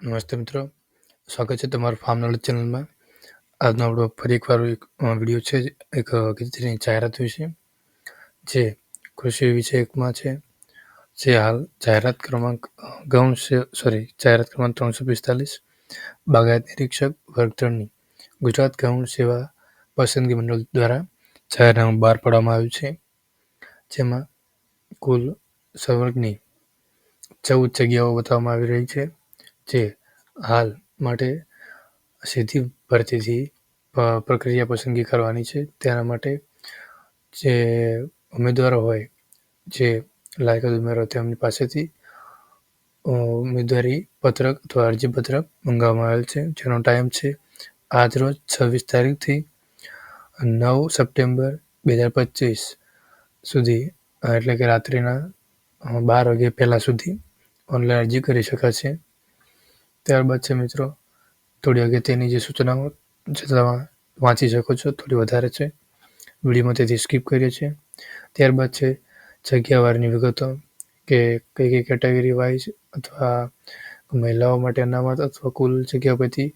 નમસ્તે મિત્રો, સ્વાગત છે તમારું ફાર્મ નોલેજ ચેનલમાં. આજનો આપણો ફરી એકવાર એક વિડીયો છે એક અગત્યની જાહેરાત વિશે, જે કૃષિ વિષયકમાં છે. જે હાલ જાહેરાત ક્રમાંક જાહેરાત ક્રમાંક 345 બાગાયત નિરીક્ષક વર્ગ 3ની ગુજરાત ગૌણ સેવા પસંદગી મંડળ દ્વારા જાહેરનામું બહાર પાડવામાં આવ્યું છે. જેમાં કુલ સંવર્ગની 14 જગ્યાઓ બતાવવામાં આવી રહી છે, જે હાલ માટે સીધી ભરતીથી પ્રક્રિયા પસંદગી કરવાની છે. તેના માટે જે ઉમેદવારો હોય, જે લાયકાત ઉમેદવારો તેમની પાસેથી ઉમેદવારી પત્રક અથવા અરજીપત્રક મંગાવવામાં આવેલ છે, જેનો ટાઈમ છે આજરોજ 26 તારીખથી 9 સપ્ટેમ્બર 2025 સુધી, એટલે કે રાત્રિના 12 વાગ્યા પહેલાં સુધી ઓનલાઈન અરજી કરી શકાશે. ત્યારબાદ છે મિત્રો, થોડી અગત્યની જે સૂચનાઓ છે તમે વાંચી શકો છો, થોડી વધારે છે વિડીયોમાં, તેથી સ્કીપ કરીએ છીએ. ત્યારબાદ છે જગ્યાવારની વિગતો, કે કઈ કઈ કેટેગરી વાઇઝ અથવા મહિલાઓ માટે અનામત અથવા કુલ જગ્યા પૈકી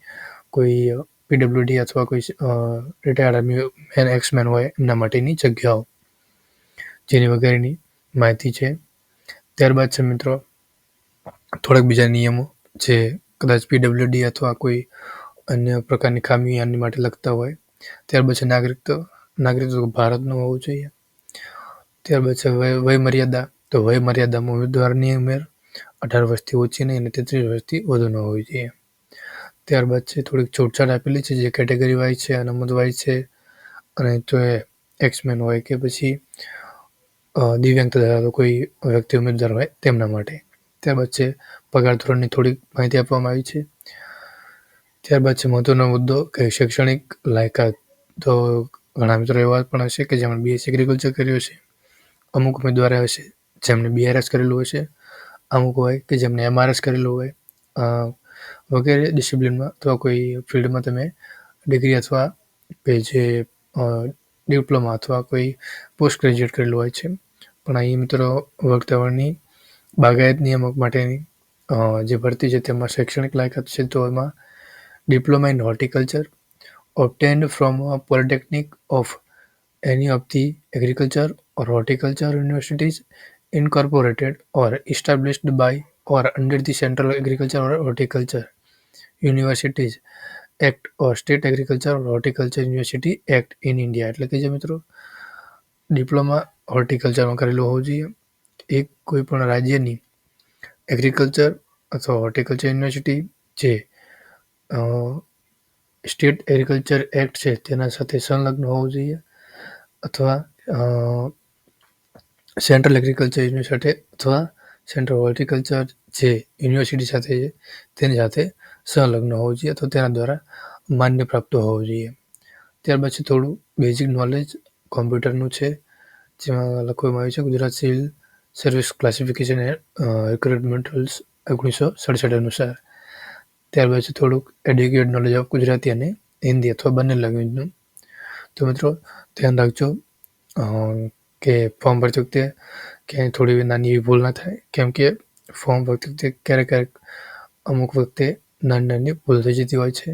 કોઈ પીડબ્લ્યુડી અથવા કોઈ રિટાયર્ડ આર્મી મેન એક્સમેન હોય એમના માટેની જગ્યાઓ, જેની વગેરેની માહિતી છે. ત્યારબાદ છે મિત્રો થોડાક બીજા નિયમો, જે કદાચ પીડબ્લ્યુડી અથવા કોઈ અન્ય પ્રકારની ખામી આની માટે લગતા હોય. ત્યારબાદ છે નાગરિકત્વ ભારતનું હોવું જોઈએ. ત્યારબાદ છે વય મર્યાદા, તો વય મર્યાદામાં ઉમેદવારની ઉંમર 18 વર્ષથી ઓછી નહીં અને 33 વર્ષથી વધુ ન હોવી જોઈએ. ત્યારબાદ છે થોડીક છૂટછાટ આપેલી છે, જે કેટેગરી વાઇઝ છે, અનામત વાઇઝ છે, અને જો એ એક્સમેન હોય કે પછી દિવ્યાંગતા ધરાવતો કોઈ વ્યક્તિ ઉમેદવાર હોય તેમના માટે. ત્યારબાદ છે પગાર ધોરણની થોડીક માહિતી આપવામાં આવી છે. ત્યારબાદ છે મહત્વનો મુદ્દો, કે શૈક્ષણિક લાયકાત. તો ઘણા મિત્રો એવા પણ હશે કે જેમણે બીએસસી એગ્રીકલ્ચર કર્યું હશે, અમુક ઉમેદવાર હશે જેમણે બીઆરએસ કરેલું હશે, અમુક હોય કે જેમણે એમઆરએસ કરેલું હોય, વગેરે ડિસિપ્લિનમાં અથવા કોઈ ફિલ્ડમાં તમે ડિગ્રી અથવા કે જે ડિપ્લોમા અથવા કોઈ પોસ્ટ ગ્રેજ્યુએટ કરેલું હોય છે. પણ અહીં મિત્રો વર્ગ બાગાયત નિયામક માટેની જે ભરતી છે તેમાં શૈક્ષણિક લાયકાત છે, તો એમાં diploma in horticulture obtained from a polytechnic of any of the agriculture or horticulture universities incorporated or established by or under the Central Agriculture or Horticulture Universities Act or State Agriculture or Horticulture University Act in India. એટલે કે જે મિત્રો diploma હોર્ટિકલ્ચરમાં કરેલું હોવું જોઈએ. એક કોઈ પણ રાજ્યની એગ્રીકલ્ચર અથવા હોર્ટિકલ્ચર યુનિવર્સિટી જે સ્ટેટ એગ્રીકલ્ચર એક્ટ છે તેના સાથે સંલગ્ન હોવું જોઈએ, અથવા સેન્ટ્રલ એગ્રીકલ્ચર યુનિવર્સિટી અથવા સેન્ટ્રલ હોર્ટિકલ્ચર જે યુનિવર્સિટી સાથે છે તેની સાથે સંલગ્ન હોવું જોઈએ, અથવા તેના દ્વારા માન્ય પ્રાપ્ત હોવું જોઈએ. ત્યારબાદ છે થોડું બેઝિક નોલેજ કોમ્પ્યુટરનું છે, જેમાં લખવામાં આવ્યું છે Gujarat civil service classification recruitment rules 1967 અનુસાર. ત્યારબાદ છે થોડુંક એડ્યુકેટ નોલેજ ઓફ ગુજરાતી અને હિન્દી અથવા બંને લેંગ્વેજનું. તો મિત્રો ધ્યાન રાખજો કે ફોર્મ ભરતી વખતે ક્યાંય થોડી નાની એવી ભૂલ ના થાય, કેમ કે ફોર્મ ભરતી વખતે ક્યારેક અમુક વખતે નાની ભૂલ થઈ જતી હોય છે.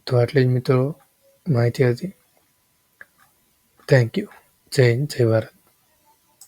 તો આટલી જ મિત્રો માહિતી હતી. Thank you. જય હિન્દ, જય ભારત.